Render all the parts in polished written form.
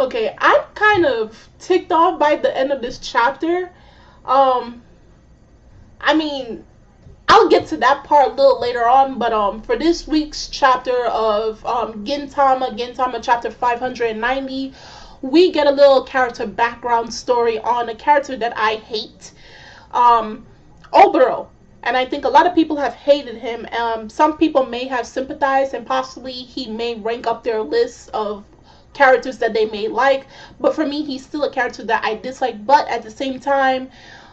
Okay, I'm kind of ticked off by the end of this chapter. Um, I mean, I'll get to that part a little later on, but for this week's chapter of Gintama chapter 590, we get a little character background story on a character that I hate, um, Oboro. And I think a lot of people have hated him. Some people may have sympathized, and possibly he may rank up their list of characters that they may like. But for me, he's still a character that I dislike. But at the same time,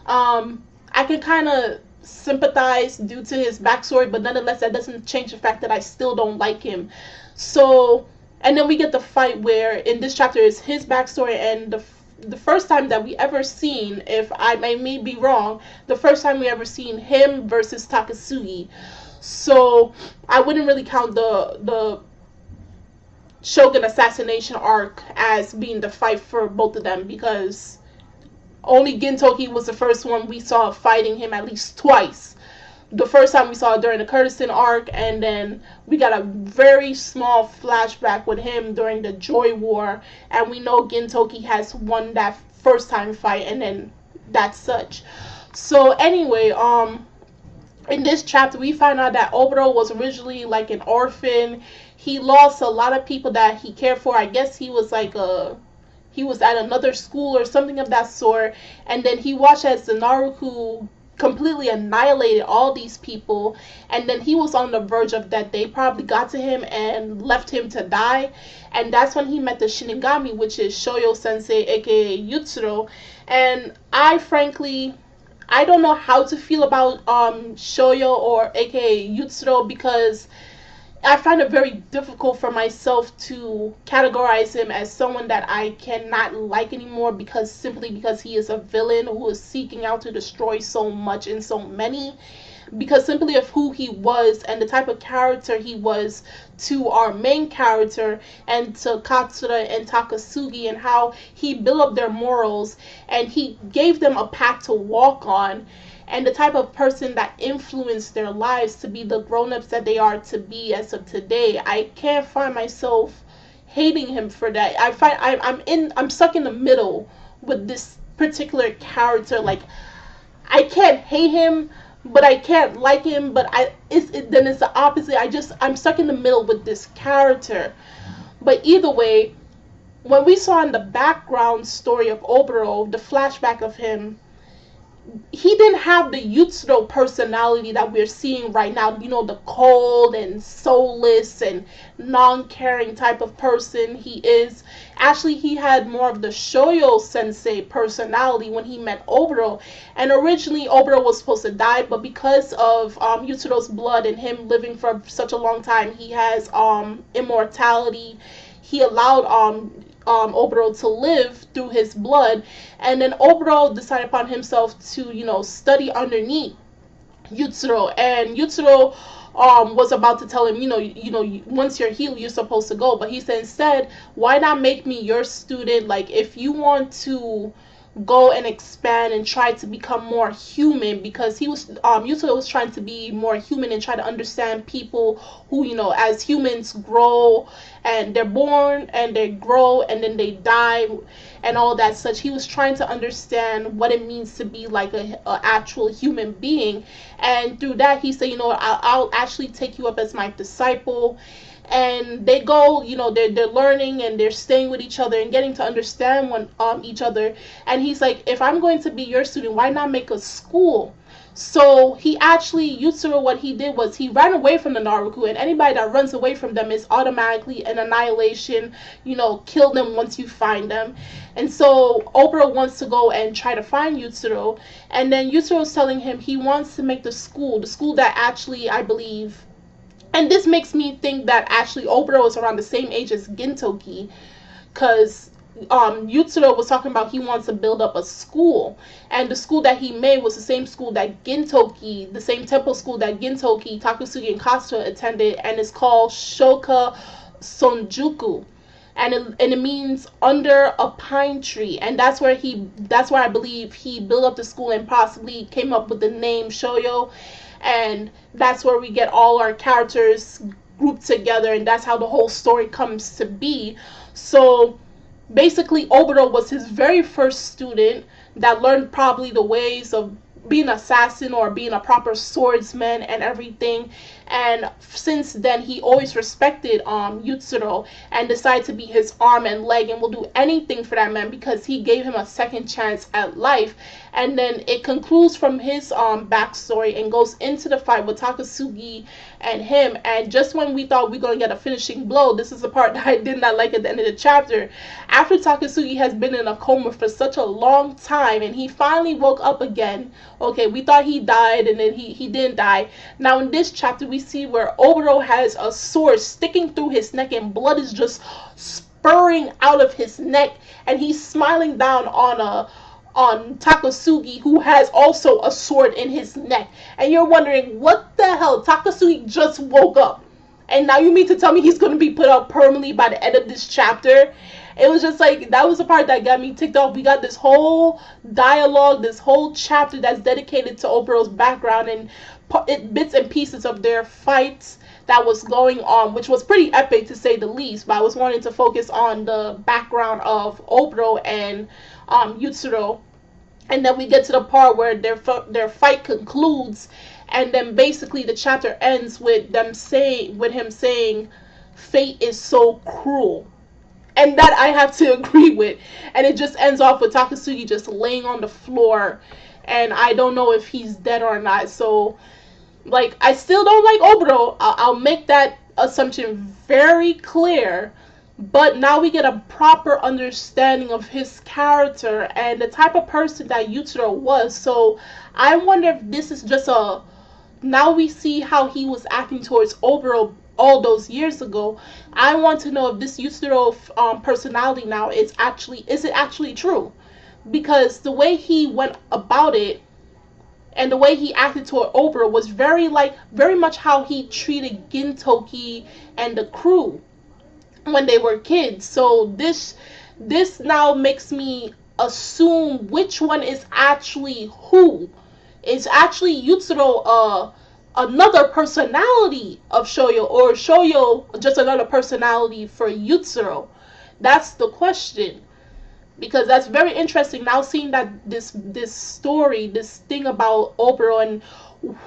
I can kind of sympathize due to his backstory, but nonetheless, that doesn't change the fact that I still don't like him. So, and then we get the fight where in this chapter is his backstory, and the first time that we ever seen, if I may be wrong, the first time we ever seen him versus Takasugi. So I wouldn't really count the Shogun assassination arc as being the fight for both of them, because only Gintoki was the first one we saw fighting him at least twice. The first time we saw it during the Kurdistan arc, and then we got a very small flashback with him during the Joy War, and we know Gintoki has won that first time fight, and then that's such. So anyway, in this chapter we find out that Oboro was originally like an orphan. He lost a lot of people that he cared for. I guess he was like he was at another school or something of that sort, and then he watched as the Naruku completely annihilated all these people, and then he was on the verge of that they probably got to him and left him to die. And that's when he met the Shinigami, which is Shoyo sensei, aka Utsuro. And I frankly, I don't know how to feel about Shoyo, or aka Utsuro, because I find it very difficult for myself to categorize him as someone that I cannot like anymore, because simply because he is a villain who is seeking out to destroy so much and so many, because simply of who he was and the type of character he was to our main character and to Katsura and Takasugi, and how he built up their morals and he gave them a path to walk on, and the type of person that influenced their lives to be the grown-ups that they are to be as of today. I can't find myself hating him for that. I find I'm stuck in the middle with this particular character. Like, I can't hate him, but I can't like him, but then it's the opposite. I'm stuck in the middle with this character. But either way, when we saw in the background story of Oboro, the flashback of him, he didn't have the Utsuro personality that we're seeing right now. You know, the cold and soulless and non-caring type of person he is. Actually, he had more of the Shoyo sensei personality when he met Oboro. And originally, Oboro was supposed to die, but because of Utsuro's blood and him living for such a long time, he has immortality. He allowed Oboro to live through his blood, and then Oboro decided upon himself to, study underneath Utsuro, and Utsuro was about to tell him, once you're healed, you're supposed to go, but he said instead, why not make me your student? Like, if you want to go and expand and try to become more human, because he was Yusuke was trying to be more human and try to understand people who, as humans grow, and they're born and they grow and then they die and all that such. He was trying to understand what it means to be like a actual human being, and through that he said, I'll actually take you up as my disciple. And they go, they're learning and they're staying with each other and getting to understand each other. And he's like, if I'm going to be your student, why not make a school? So he actually, Utsuro, what he did was he ran away from the Naruku, and anybody that runs away from them is automatically an annihilation. Kill them once you find them. And so Oboro wants to go and try to find Utsuro, and then Utsuro is telling him he wants to make the school that actually, I believe, and this makes me think that actually Oboro is around the same age as Gintoki, because Utsuro was talking about he wants to build up a school, and the school that he made was the same school that Gintoki, the same temple school that Gintoki, Takasugi, and Katsura attended, and it's called Shoka Sonjuku, and it means under a pine tree, and that's where I believe he built up the school and possibly came up with the name Shoyo. And that's where we get all our characters grouped together, and that's how the whole story comes to be. So basically Oboro was his very first student that learned probably the ways of being an assassin or being a proper swordsman and everything. And since then, he always respected Utsuro and decided to be his arm and leg and will do anything for that man because he gave him a second chance at life. And then it concludes from his backstory and goes into the fight with Takasugi and him. And just when we thought we were going to get a finishing blow, this is the part that I did not like at the end of the chapter. After Takasugi has been in a coma for such a long time and he finally woke up again. Okay, we thought he died and then he didn't die. Now in this chapter we see where Oboro has a sword sticking through his neck and blood is just spurring out of his neck, and he's smiling down on Takasugi, who has also a sword in his neck. And you're wondering, what the hell? Takasugi just woke up. And now you mean to tell me he's going to be put out permanently by the end of this chapter? It was just like, that was the part that got me ticked off. We got this whole dialogue, this whole chapter that's dedicated to Oboro's background and bits and pieces of their fights that was going on, which was pretty epic to say the least. But I was wanting to focus on the background of Oboro and Utsuro. And then we get to the part where their fight concludes, and then basically the chapter ends with him saying, "Fate is so cruel." And that I have to agree with. And it just ends off with Takasugi just laying on the floor, and I don't know if he's dead or not. So, like, I still don't like Oboro. I'll make that assumption very clear. But now we get a proper understanding of his character and the type of person that Utsuro was. So I wonder if this is just now we see how he was acting towards Oboro all those years ago. I want to know if this Utsuro personality now is it actually true? Because the way he went about it and the way he acted toward Oboro was very much how he treated Gintoki and the crew when they were kids. So this now makes me assume which one is actually who. Is actually Utsuro another personality of Shoyo, or Shoyo just another personality for Utsuro? That's the question. Because that's very interesting now, seeing that this story, this thing about Oboro and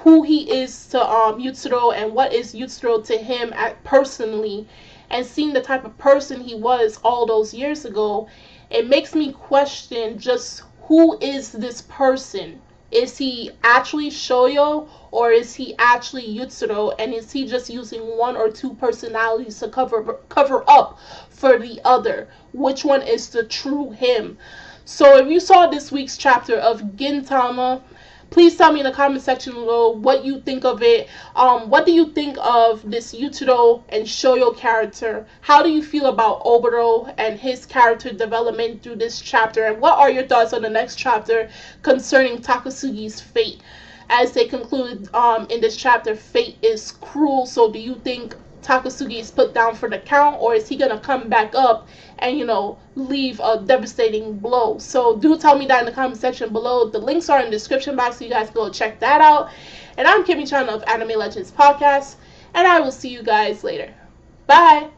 who he is to Utsuro and what is Utsuro to him personally, and seeing the type of person he was all those years ago, it makes me question just who is this person. Is he actually Shoyo, or is he actually Utsuro, and is he just using one or two personalities to cover up for the other? Which one is the true him? So if you saw this week's chapter of Gintama, please tell me in the comment section below what you think of it. What do you think of this Utsuro and Shoyo character? How do you feel about Oboro and his character development through this chapter? And what are your thoughts on the next chapter concerning Takasugi's fate? As they conclude in this chapter, fate is cruel. So do you think Takasugi is put down for the count, or is he going to come back up and, leave a devastating blow? So do tell me that in the comment section below. The links are in the description box, so you guys go check that out. And I'm Kimmy Chan of Anime Legends Podcast, and I will see you guys later. Bye!